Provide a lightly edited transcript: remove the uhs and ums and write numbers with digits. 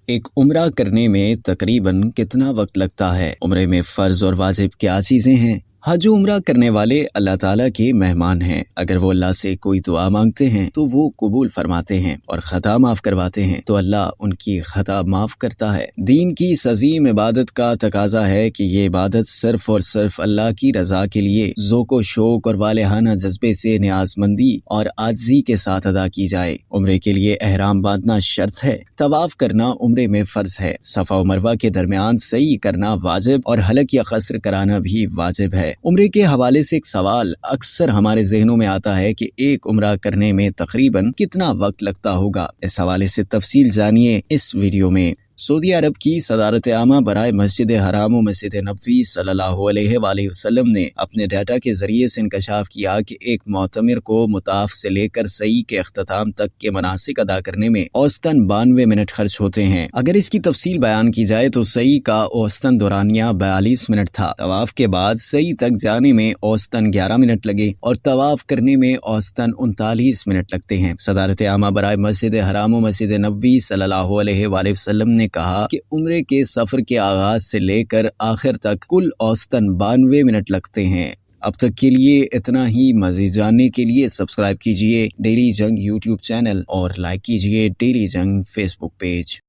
एक उम्रा करने में तकरीबन कितना वक्त लगता है? उम्रे में फ़र्ज और वाजिब क्या चीज़ें हैं? हज उम्रा करने वाले अल्लाह ताला के मेहमान हैं। अगर वो अल्लाह से कोई दुआ मांगते हैं तो वो कबूल फरमाते हैं और खता माफ करवाते हैं तो अल्लाह उनकी खता माफ करता है। दीन की सजीम इबादत का तकाजा है कि ये इबादत सिर्फ और सिर्फ अल्लाह की रजा के लिए ज़ोको शौक और वालेहाना जज्बे से न्याज़मंदी और आजिज़ी के साथ अदा की जाए। उम्रे के लिए एहराम बांधना शर्त है। तवाफ करना उम्रे में फर्ज है। सफ़ा और मरवा के दरमियान सई करना वाजिब और हलक या कसर कराना भी वाजिब है। उम्रे के हवाले से एक सवाल अक्सर हमारे ज़हनों में आता है कि एक उम्रा करने में तकरीबन कितना वक्त लगता होगा। इस हवाले से तफसील जानिए इस वीडियो में। सऊदी अरब की सदारत आमा बराए मस्जिद हराम व मस्जिद नबवी सल्लल्लाहु अलैहि वसल्लम ने अपने डाटा के जरिए से इंकशाफ किया कि एक मोतमिर को मुताफ से लेकर सई के अख्ताम तक के मनासिक अदा करने में औसतन 92 मिनट खर्च होते हैं। अगर इसकी तफसील बयान की जाए तो सई का औसतन दौरानिया 42 मिनट था। तवाफ के बाद सई तक जाने में औसतन 11 मिनट लगे और तवाफ करने में औसतन 39 मिनट लगते हैं। सदारत आमा बराए मस्जिद हराम व मस्जिद नबवी सल्लल्लाहु अलैहि वसल्लम ने कहा कि उम्रे के सफर के आगाज से लेकर आखिर तक कुल औसतन 92 मिनट लगते हैं। अब तक के लिए इतना ही। मज़ीद जानने के लिए सब्सक्राइब कीजिए डेली जंग यूट्यूब चैनल और लाइक कीजिए डेली जंग फेसबुक पेज।